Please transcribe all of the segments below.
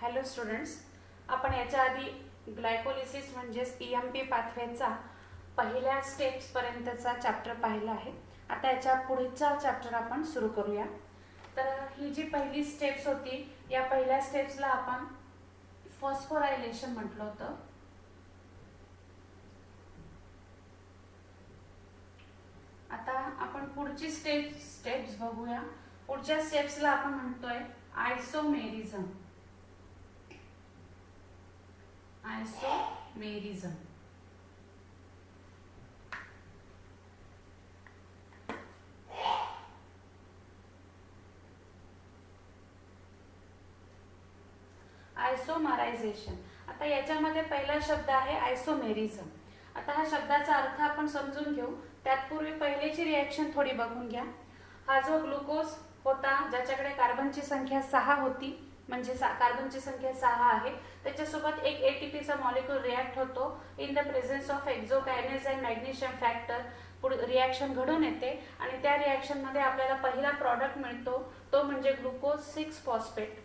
Hello students, आपण याच्या आधी ग्लायकोलिसिस म्हणजेच EMP पाथवेचा पहिल्या स्टेप्स पर्यंतचा चॅप्टर पाहिला आहे. आता याच्या पुढचा चॅप्टर आपण सुरू करूया. तर ही जी पहिली स्टेप्स होती, या पहिल्या स्टेप्सला आपण फॉस्फोरायलेशन म्हटलं होतं. आता आपण पुढची स्टेप्स बघूया. पुढच्या स्टेप्सला आपण म्हणतोय आयसोमेरिझम. आयसोमेरिझम आयसोमरायझेशन. आता याच्यामध्ये पहिला शब्द आहे आयसोमेरिझम. आता हा शब्दाचा अर्थ आपण समजून घेऊ. त्यापूर्वी पहिलेची रिएक्शन थोडी बघून घ्या. हा जो ग्लुकोज होता, ज्याच्याकडे कार्बनची संख्या 6 होती, म्हणजे कार्बनची संख्या 6 आहे, त्याच्यासोबत एक एटीपीचा मॉलिक्यूल रिॲक्ट होतो in the presence of hexokinase and magnesium factor. पुढे रिॲक्शन घडून येते आणि त्या रिॲक्शनमध्ये आपल्याला पहिला प्रॉडक्ट मिळतो, तो म्हणजे ग्लुकोज 6 फॉस्फेट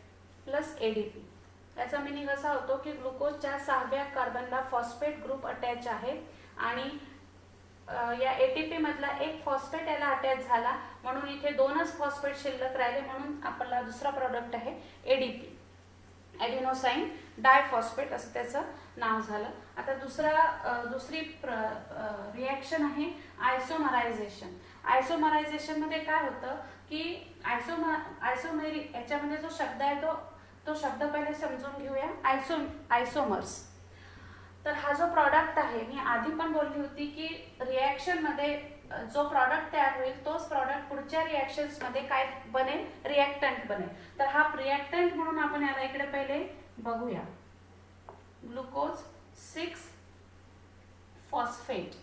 प्लस एडीपी. याचा मिनिंग असा होतो की ग्लुकोजच्या 6व्या कार्बनला फॉस्फेट ग्रुप अटॅच आहे आणि या एटीपी मधला एक फॉस्फेट याला अटॅच झाला, म्हणून इथे 2च फॉस्फेट शिल्लक राहिले, म्हणून आपला दुसरा प्रोडक्ट आहे एडीपी, ॲडिनोसाइन डायफॉस्फेट असं त्याचं नाव झालं. आता दुसरी रिॲक्शन आहे आयसोमरायझेशन. आयसोमरायझेशन मध्ये काय होतं की आयसोमेरी याच्यामध्ये जो शब्द आहे तो शब्द पहिले समजून घेऊया. आयसोमर्स. तर हा जो प्रॉडक्ट आहे, मी आधी पण बोलली होती की रिॲक्शन मध्ये जो प्रॉडक्ट तयार होईल तोच प्रॉडक्ट पुढच्या रिॲक्शन्स मध्ये काय बनेल, रिॲक्टंट बनेल. तर हा रिॲक्टंट म्हणून आपण याला इकडे पहिले बघूया. Glucose 6 phosphate.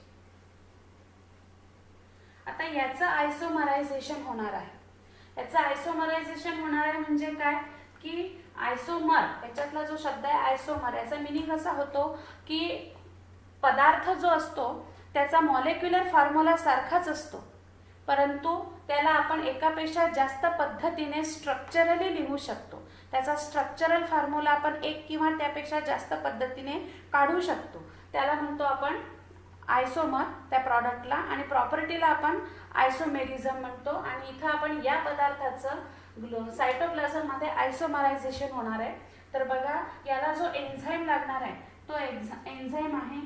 आता याचं आयसोमरायझेशन होणार आहे. याचं आयसोमरायझेशन होणार आहे म्हणजे काय की आयसोमर, याच्यातला जो शब्द आहे आयसोमर, याचा मिनिंग असा होतो की पदार्थ जो असतो त्याचा मॉलिक्युलर फॉर्म्युला सारखाच असतो, परंतु त्याला आपण एकापेक्षा जास्त पद्धतीने स्ट्रक्चरली लिहू शकतो. त्याचा स्ट्रक्चरल फॉर्म्युला आपण एक किंवा त्यापेक्षा जास्त पद्धतीने काढू शकतो. त्याला म्हणतो आपण आयसोमर त्या प्रॉडक्टला, आणि प्रॉपर्टीला आपण आयसोमेरिझम म्हणतो. आणि इथं आपण या पदार्थाचं सायटोप्लाझम मध्ये आयसोमरायझेशन होणार आहे. तर बघा, याला जो एन्झाईम लागणार आहे तो एन्झाईम आहे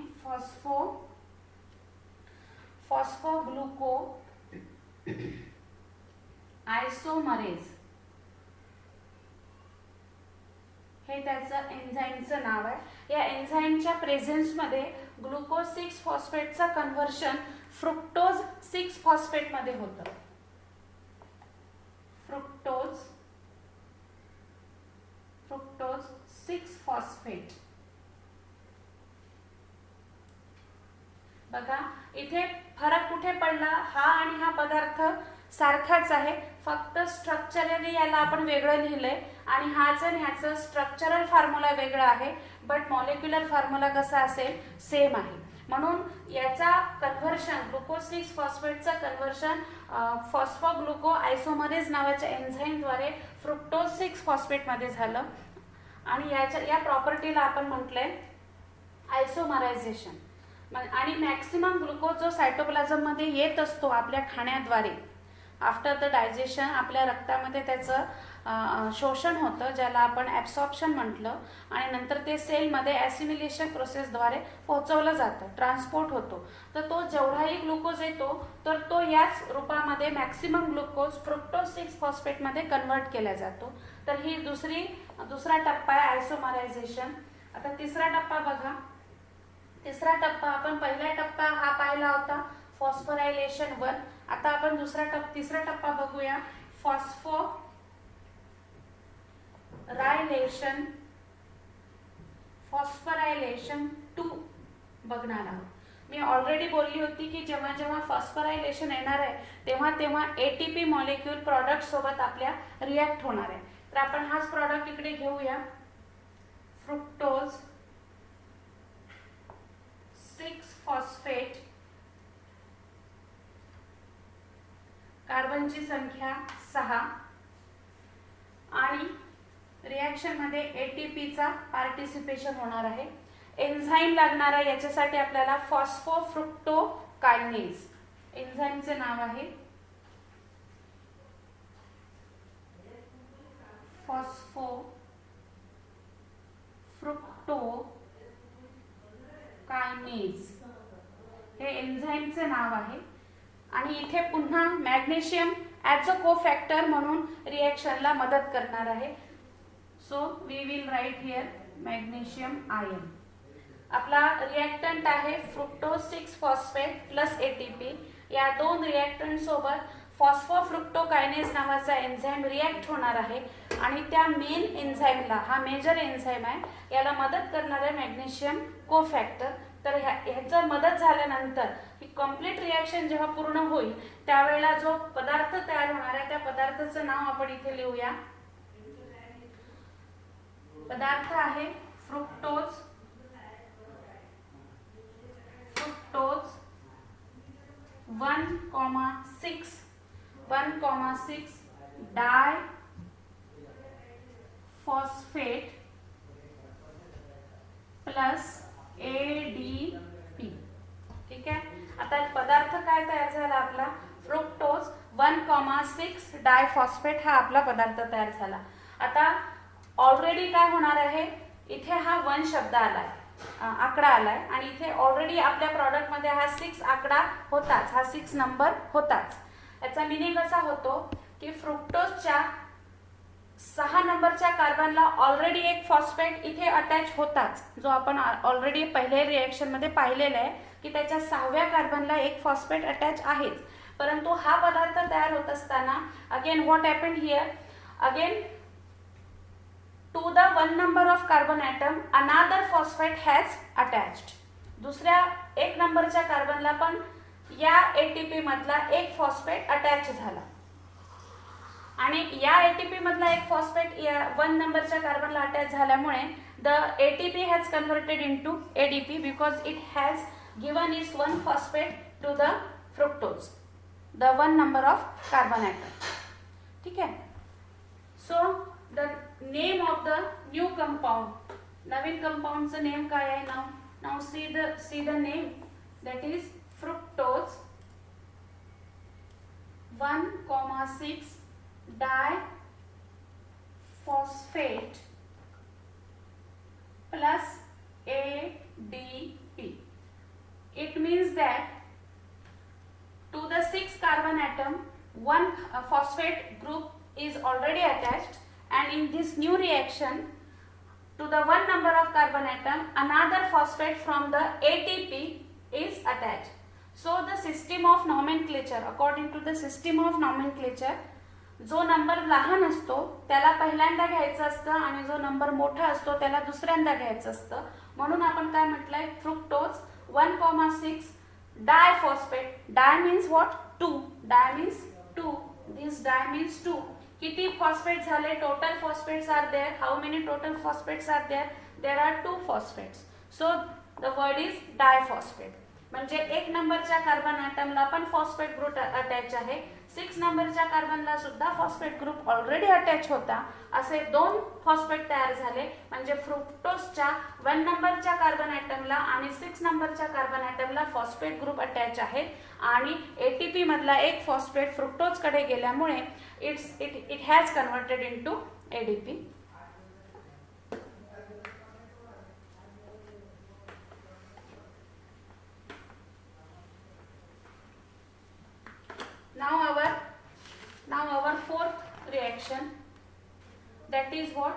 फॉस्फोग्लुको आयसोमरेज. हे त्याचं एन्झाईमचं नाव आहे. या एन्झाईमच्या प्रेझेन्समध्ये ग्लुकोज 6 फॉस्फेटचं कन्व्हर्शन फ्रुक्टोज 6 फॉस्फेट मध्ये होतं. Fructose 6 phosphate. बघा, इथे फरक कुठे पडला? हा आणि हा पदार्थ सारखाच आहे, फक्त स्ट्रक्चरली याला आपण वेगळं लिहिलंय आणि हाच आणि ह्याचं स्ट्रक्चरल फॉर्म्युला वेगळा आहे, बट मॉलिक्युलर फॉर्म्युला कसा असेल, सेम आहे. म्हणून याचा कन्व्हर्शन, ग्लुकोज 6 फॉस्फेटचा कन्व्हर्शन फॉस्फोग्लुको आयसोमरेज नावाच्या एन्झाईमद्वारे फ्रुक्टोज 6 फॉस्फेट मध्ये झालं. आणि या प्रॉपर्टीला आपण म्हटलंय आयसोमरायझेशन. आणि मॅक्सिमम ग्लुकोज जो सायटोप्लाझम मध्ये येत असतो आपल्या खाण्याद्वारे, आफ्टर द डायजेशन आपल्या रक्तामध्ये त्याचं शोषण होतं, ज्याला आपण ॲब्सॉर्प्शन म्हटलं, आणि नंतर ते सेलमध्ये ॲसिमिलेशन प्रोसेसद्वारे पोहोचवलं जातं, ट्रान्सपोर्ट होतो. तर तो जेवढाही ग्लुकोज येतो तर तो याच रूपामध्ये मॅक्सिमम ग्लुकोज फ्रुक्टोज 6 फॉस्फेटमध्ये कन्वर्ट केला जातो. तर ही दुसरा टप्पा आहे आयसोमरायझेशन. आता तिसरा टप्पा बघा. तिसरा टप्पा, आपण पहिला टप्पा हा पाहिला होता फॉस्फोरायलेशन 1. आता आपण तिसरा टप्पा बघूया, फॉस्फोरायलेशन 2 बघणार आहोत. मी ऑलरेडी बोलली होती की जेव्हा जेव्हा फॉस्फोरायलेशन येणार आहे तेव्हा एटीपी मॉलिक्यूल प्रॉडक्ट सोबत आपल्या रिॲक्ट होणार आहे. तर आपण हाच प्रॉडक्ट इकडे घेऊया, फ्रुक्टोज 6 फॉस्फेट कार्बनची संख्या 6 आणि रिॲक्शन मध्ये एटीपीचा पार्टिसिपेशन होणार आहे. एन्झाईम लागणार आहे याच्यासाठी आपल्याला फॉस्फोफ्रुक्टोकायनेज. एन्झाईमचे नाव आहे फॉस्फोफ्रुक्टोकायनेज. हे एन्झाईमचे नाव आहे. आणि इथे पुन्हा मॅग्नेशियम ॲज अ कोफॅक्टर म्हणून रिॲक्शनला मदत करणार आहे. So we will write here magnesium ion. आपला रिॲक्टंट आहे फ्रुक्टोज 6 फॉस्फेट प्लस एटीपी. या दोन रिॲक्टंट सोबत फॉस्फोफ्रुक्टोकायनेज नावाचा एन्झाईम रिॲक्ट होणार आहे आणि त्या मेन एन्झाईमला, हा मेजर एन्झाईम आहे, याला मदत करणार आहे मॅग्नेशियम कोफॅक्टर. तर ह्याचं मदत झाल्यानंतर ही कंप्लीट रिॲक्शन जेव्हा पूर्ण होईल त्यावेळेला जो पदार्थ तयार होणार आहे त्या पदार्थाचं नाव आपण इथे लिहूया. पदार्थ आहे फ्रुक्टोज 1,6 डाय फॉस्फेट प्लस एडीपी. ठीक आहे. आता पदार्थ काय तयार झाला आपला? फ्रुक्टोज 1,6 डायफॉस्फेट हा आपला पदार्थ तयार झाला. आता ऑलरेडी काय होणार आहे, इथे हा 1 शब्द आलाय, आकडा आलाय आणि इथे ऑलरेडी आपल्या प्रॉडक्ट मध्ये हा 6 आकडा होताच, हा 6 नंबर होताच. याचा मिनिंग असा होतो की फ्रुक्टोजच्या 6 नंबरच्या कार्बनला ऑलरेडी एक फॉस्फेट इथे अटॅच होताच, जो आपण ऑलरेडी पहिल्या रिएक्शन मध्ये पाहिलेला आहे की त्याच्या 6व्या कार्बनला एक फॉस्फेट अटॅच आहेच. परंतु हा पदार्थ तयार होत असताना again what happened here, again to the 1 number of carbon atom another phosphate has attached. दुसऱ्या 1 नंबरच्या कार्बनला पण या एटीपी मधला एक फॉस्फेट अटॅच झाला आणि या एटीपी मधला एक फॉस्फेट या 1 नंबरच्या कार्बनला अटॅच झाल्यामुळे the ATP has converted into ADP because it has given its 1 phosphate to the fructose, the 1 number of carbon atom. ठीक आहे. So the name of the new compound, नवीन कंपाऊंडचं नेम काय आहे? now see the name, that is fructose 1,6 diphosphate plus ADP. It means that to the 6 carbon atom 1 phosphate group is already attached, and in this new reaction to the 1 number of carbon atom another phosphate from the ATP is attached. So the system of nomenclature, according to the system of nomenclature, जो number लहान असतो त्याला पहिल्यांदा घ्यायचं असतं आणि जो number मोठा असतो त्याला दुसऱ्यांदा घ्यायचं असतं. म्हणून आपण काय म्हटलंय, fructose 1,6 diphosphate. Di means what? 2. Di means 2. This di means 2. किती फॉस्फेट झाले? Total phosphates are there. How many total phosphates are there? There are 2 phosphates. So the word is diphosphate. म्हणजे 1 नंबरच्या कार्बन ॲटमला पण फॉस्फेट ग्रुप अटॅच आहे, 6 नंबरच्या कार्बनला सुद्धा phosphate group already attach होता. असे 2 फॉस्फेट तयार झाले. म्हणजे फ्रुक्टोजच्या 1 नंबरच्या कार्बन ॲटमला आणि 6 नंबरच्या कार्बन ॲटमला फॉस्फेट ग्रुप अटॅच आहेत आणि एटीपी मधला एक फॉस्फेट फ्रुक्टोज कडे गेल्यामुळे it has converted into ADP. Now our fourth reaction, that is what?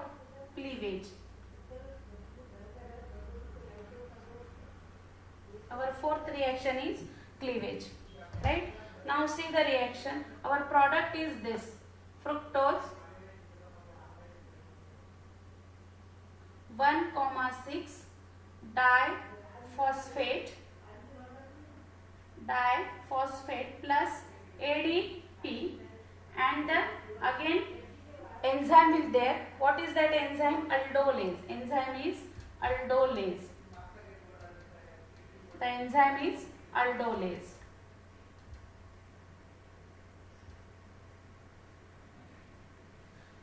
Cleavage. Our fourth reaction is cleavage, right? Now see the reaction. Our product is this fructose 1,6 diphosphate plus ADP, and again enzyme is there. What is that enzyme? Aldolase. Enzyme is aldolase. The enzyme is aldolase.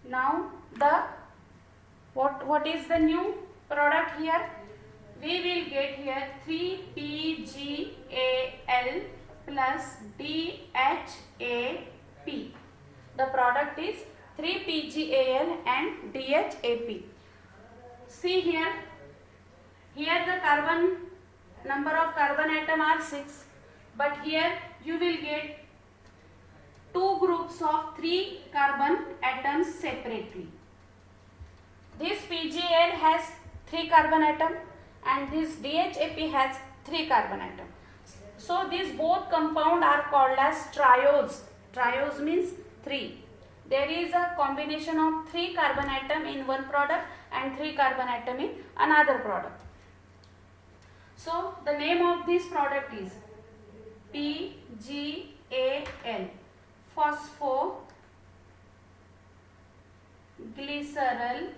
Now the what is the new product here? We will get here 3PGAL plus DHAP. The product is 3PGAL and DHAP. See here the carbon number of carbon atom are 6, but here you will get two groups of 3 carbon atoms separately. This PGAL has 3 carbon atom and this DHAP has 3 carbon atom. So these both compound are called as triose. Triose means 3. There is a combination of 3 carbon atom in one product and 3 carbon atom in another product. So the name of this product is PGAL, phosphoglycerol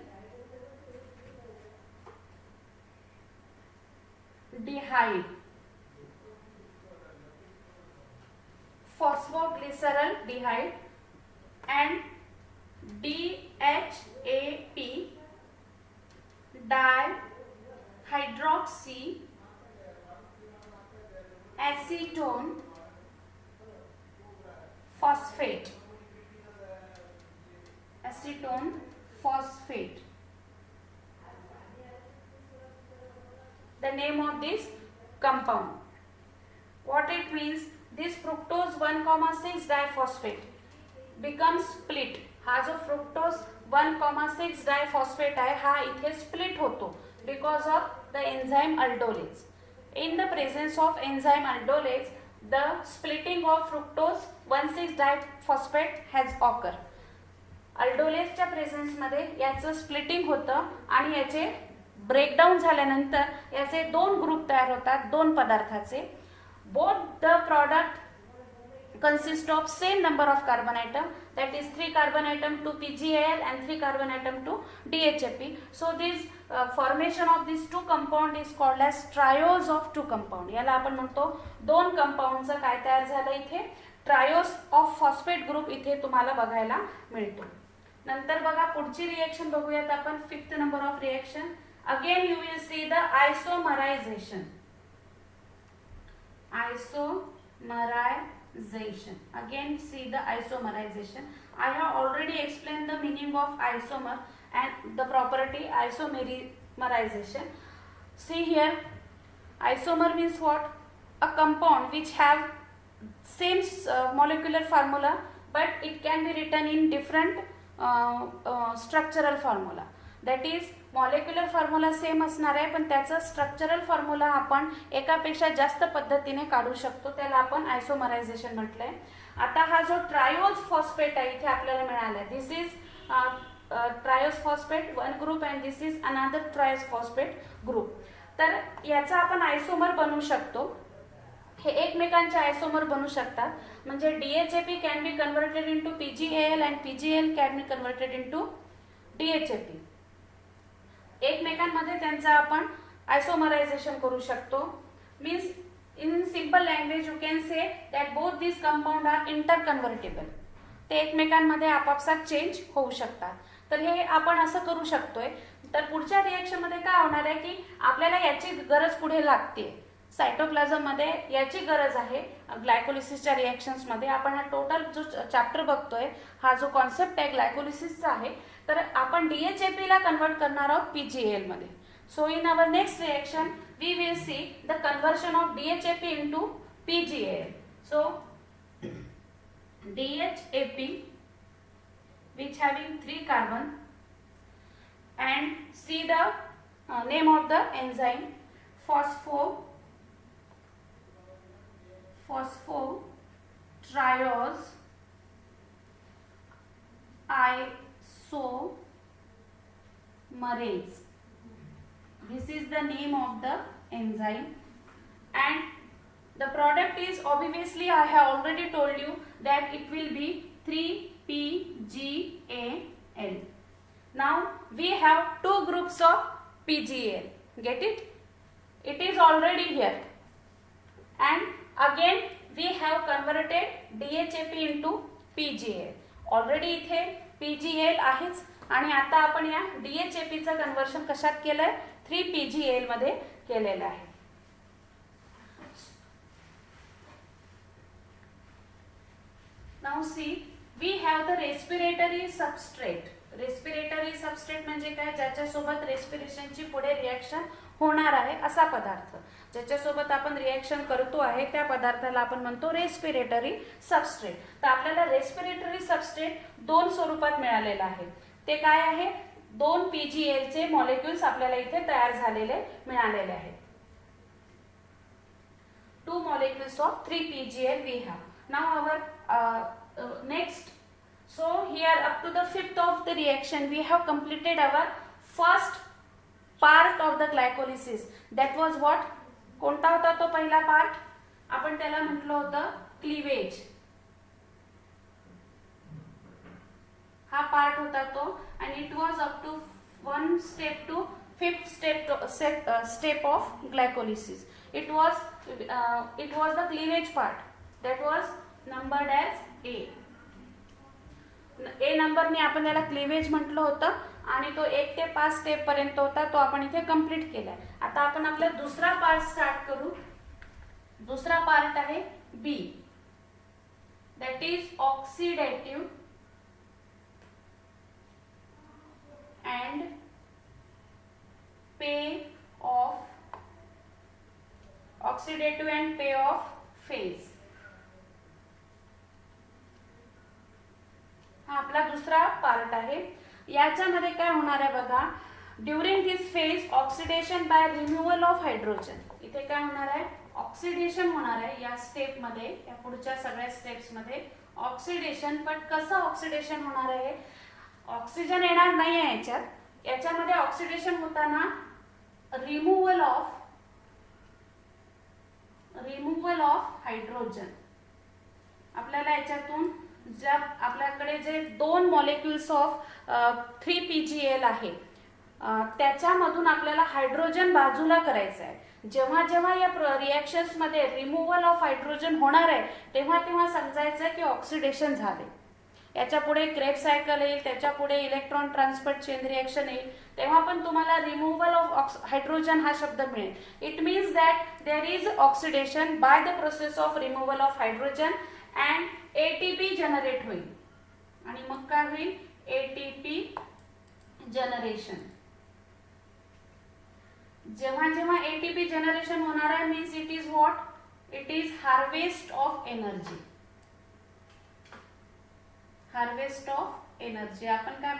dehyde. Phosphoglycerol dehyde and DHAP, dihydroxy acetone phosphate. Acetone phosphate. The name of this compound. What it means? This fructose 1,6 diphosphate becomes split. हा जो fructose 1,6 diphosphate आहे हा इथे split होतो because of the enzyme aldolase. In the presence of enzyme aldolase, the splitting of fructose 1,6 diphosphate has occurred. अल्डोलेसच्या presence मध्ये याचं splitting होतं आणि याचे ब्रेकडाऊन झाल्यानंतर याचे दोन ग्रुप तयार होतात दोन पदार्थाचे. Both the product consist of same number of carbon atom, that is 3 carbon atom to PGAL and 3 carbon atom to DHAP. So this formation of these two compound is called as triose of two compound. याला आपण म्हणतो दोन कंपाऊंडचं काय तयार झालं इथे triose of phosphate group इथे तुम्हाला बघायला मिळतो. नंतर बघा पुढची रिएक्शन बघूयात आपण 5th number of reaction. Again you will see the isomerization. Again see the isomerization. I have already explained the meaning of isomer and the property isomerization. See here, isomer means what? A compound which have same molecular formula but it can be written in different structural formula. That is molecular formula same असणार आहे पण त्याचा structural formula आपण एकापेक्षा जास्त पद्धतीने काढू शकतो त्याला आपण आयसोमरायझेशन म्हटलंय. आता हा जो ट्रायोज फॉस्फेट आहे इथे आपल्याला मिळाला this is triose phosphate one group and this is another triose phosphate group. तर याचा आपण आयसोमर बनवू शकतो. हे एकमेकांचे आयसोमर बनवू शकतात म्हणजे DHAP can be converted into PGAL and PGAL can be converted into DHAP. एकमेकांमध्ये त्यांचा आपण आयसोमरायझेशन करू शकतो. Means in simple language you can say that both this compound are interconvertible. ते एकमेकांमध्ये आपापसात चेंज होऊ शकतात. तर हे आपण असं करू शकतोय. तर पुढच्या रिएक्शन मध्ये काय होणार आहे की आपल्याला याची गरज पुढे लागते. सायटोप्लाझम मध्ये याची गरज आहे. ग्लायकोलिसिसच्या रिएक्शन्स मध्ये आपण हा टोटल जो चॅप्टर बघतोय हा जो कॉन्सेप्ट आहे ग्लायकोलिसिसचा आहे तर आपण DHAP ला कन्वर्ट करणार आहोत PGAL मध्ये. So in our next reaction we will see the conversion of DHAP into PGAL. So DHAP which having 3 carbon and see the name of the enzyme phosphotriose isomerase. This is the name of the enzyme and the product is obviously I have already told you that it will be 3PGAL. Now we have two groups of PGAL. Get it? It is already here and again we have converted DHAP into PGAL. Already इथे PgL आहेच आणि आता आपण या DHAPचं conversion कशात केलंय 3PgL मध्ये केलेलं आहे. Now see, we have the respiratory substrate. Respiratory substrate म्हणजे काय, ज्याच्यासोबत रेस्पिरेशनची पुढे रिएक्शन होणार आहे असा पदार्थ, ज्याच्यासोबत आपण रिएक्शन करतो आहे त्या पदार्थाला आपण म्हणतो रेस्पिरेटरी सबस्ट्रेट. तर आपल्याला रेस्पिरेटरी सबस्ट्रेट दोन स्वरूपात मिळालेलं आहे. ते काय आहे, 2 PgL चे मॉलिक्युल्स आपल्याला इथे तयार झालेले मिळालेले आहेत. 2 molecules of 3PgL we have. Now our next, so here up to the 5th of the reaction we have completed our first part of the glycolysis. That was what? कोणता होता तो पहिला पार्ट? आपण त्याला म्हटलं होतं क्लीवेज. हा part होता तो आणि it was up to 1 step to 5th step of glycolysis. It was the cleavage part that was numbered as A. A नंबरने आपण त्याला क्लीवेज म्हटलं होतं आणि तो 1 ते 5 स्टेप पर्यंत होता, तो आपण इथे कंप्लीट केलाय. आता आपण आपला दुसरा पार्ट स्टार्ट करू. दुसरा पार्ट आहे B, that is oxidative and pay off oxidative and pay off phase. हा आपला दुसरा पार्ट आहे. याच्यामध्ये काय होणार आहे बघा, during this phase oxidation by removal of hydrogen. इथे काय होणार आहे, ऑक्सिडेशन होणार आहे या स्टेप मध्ये, या पुढच्या सगळ्या स्टेप्स मध्ये ऑक्सिडेशन. पण कसं ऑक्सिडेशन होणार आहे, ऑक्सिजन येणार नाही आहे याच्यात. याच्यामध्ये ऑक्सिडेशन होताना रिमूव्हल ऑफ हायड्रोजन. आपल्याला याच्यातून ज्या आपल्याकडे जे 2 मॉलिक्युल्स ऑफ 3PgL आहे त्याच्यामधून आपल्याला हायड्रोजन बाजूला करायचं आहे. जेव्हा जेव्हा या रिएक्शन्स मध्ये रिमूव्हल ऑफ हायड्रोजन होणार आहे तेव्हा तेव्हा समजायचं की ऑक्सिडेशन झाले. याच्या पुढे क्रेब्स सायकल येईल, त्याच्या पुढे इलेक्ट्रॉन ट्रान्सफर चेन रिएक्शन येईल, तेव्हा पण तुम्हाला रिमूव्हल ऑफ हायड्रोजन हा शब्द मिळेल. It means that there is oxidation by the process of removal of hydrogen and ATP generate होईल. आणि मग काय होईल, ATP जनरेशन. जेव्हा जेव्हा ATP जनरेशन होणार आहे means it is what, it is harvest of energy. Harvest of energy. आपण काय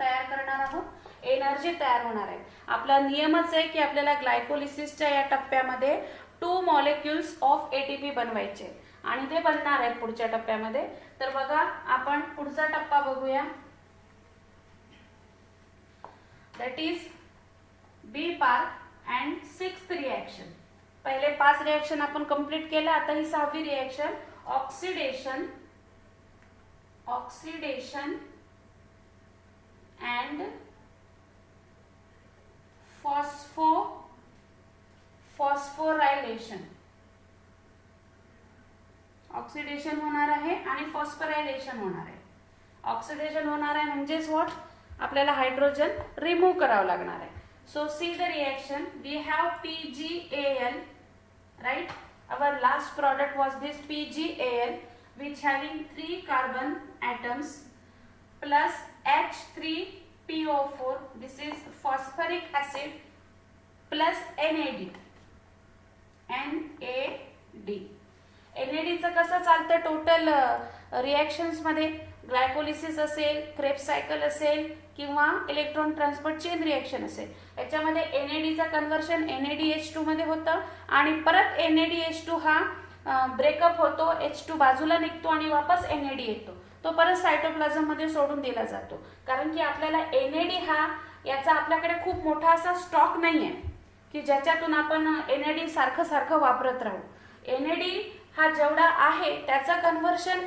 तयार करणार आहोत, एनर्जी तयार होणार आहे. आपला नियमच आहे की आपल्याला ग्लायकोलिसिसच्या या टप्प्यामध्ये 2 मॉलिक्युल्स ऑफ ATP बनवायचे आणि ते बनणार आहेत पुढच्या टप्प्यामध्ये. तर बघा आपण पुढचा टप्पा बघूया, that is B part and 6th reaction. पहिले 5 रिएक्शन आपण कंप्लीट केलं, आता ही 6वी reaction oxidation and phosphorylation. Oxidation होणार आहे आणि फॉस्फोरायलेशन होणार आहे. ऑक्सिडेशन होणार आहे म्हणजेच व्हॉट, आपल्याला हायड्रोजन रिमूव्ह करावं लागणार आहे. So see the reaction, we have PgAl, right. Our last product was this PgAl which having 3 carbon atoms plus H3PO4. this is phosphoric acid plus NAD. NAD चं कसं चालतं टोटल रिएक्शन्स मध्ये, glycolysis असेल, Krebs cycle असेल किंवा electron transport chain reaction असेल, याच्यामध्ये NAD चं कन्व्हर्शन NADH2 मध्ये होतं आणि परत NADH2 हा ब्रेकअप होतो, H2 बाजूला निघतो आणि वापस NAD येतो. तो परत सायटोप्लाझम मध्ये सोडून दिला जातो. कारण की आपल्याला NAD हा याचा आपल्याकडे खूप मोठा असा स्टॉक नाहीये की ज्याच्यातून आपण NAD सारखं वापरत राहू. NAD हा जेवढा आहे त्याचं कन्व्हर्शन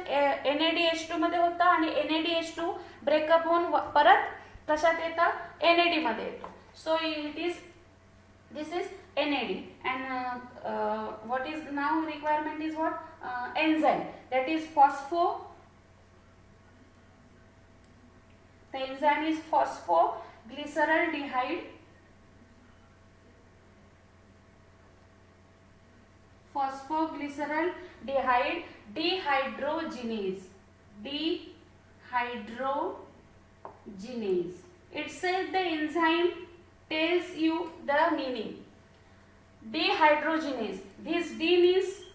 NADH2 मध्ये होतं आणि NADH2 ब्रेकअप होऊन परत कशात येतं, NAD मध्ये येतो. So it is, this is NAD and what is now requirement is what, enzyme, that is The enzyme is phosphoglyceraldehyde. Phosphoglyceraldehyde dehydrogenase. Dehydrogenase. Itself the enzyme tells you the meaning. Dehydrogenase. This D means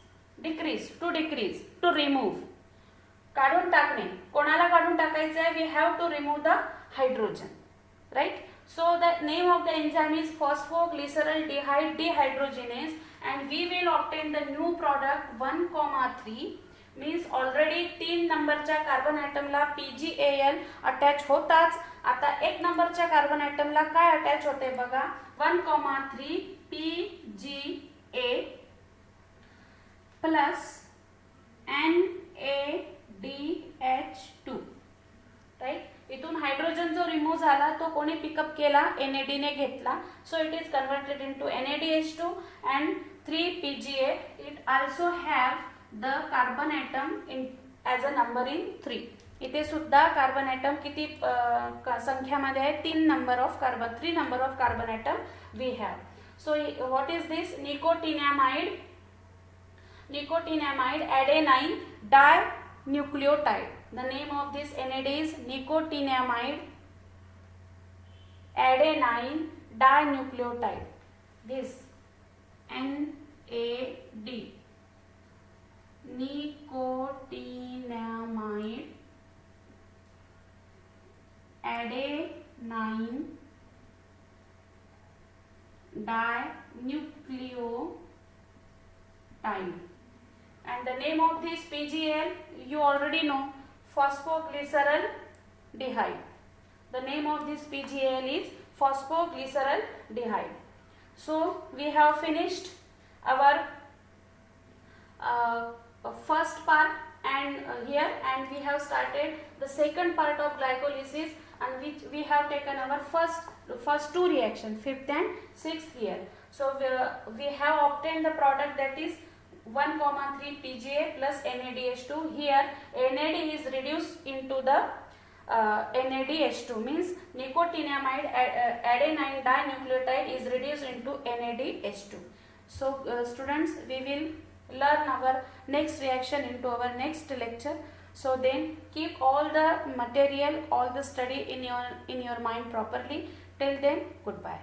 decrease, to remove. काढून टाकणे. कोणाला काढून टाकायचं आहे? We have to remove the hydrogen, right? So the name of the enzyme is phosphoglyceraldehyde dehydrogenase, and we will obtain the new product 1,3. means already 3 नंबरच्या carbon ॲटमला PgAl attach होताच. आता 1 नंबरच्या कार्बन ॲटमला काय अटॅच होते बघा. 1,3 PgA प्लस NADH2, राईट. इथून hydrogen जो remove झाला तो कोणी पिकअप केला? NAD ने घेतला. So it is converted into NADH2 and 3 PgA. It also have the carbon atom in as a number in 3. इथे सुद्धा कार्बन ॲटम किती संख्यामध्ये आहे? 3 number of carbon, 3 number of carbon atom we have. So what is this? Nicotinamide adenine dinucleotide. The name of this NAD is nicotinamide adenine dinucleotide. This NAD, nicotinamide adenine dinucleotide. And the name of this PgAl you already know, phosphoglyceraldehyde. The name of this PgAl is phosphoglyceraldehyde. So we have finished our first part and here, and we have started the second part of glycolysis, and which we have taken our first 2 reactions, 5th and 6th here. So we have obtained the product that is 1,3 PgA plus NADH2. Here NAD is reduced into the NADH2, means nicotinamide adenine dinucleotide is reduced into NADH2. So students, we will learn our next reaction into our next lecture. So then keep all the material, all the study in your mind properly. Till then, goodbye.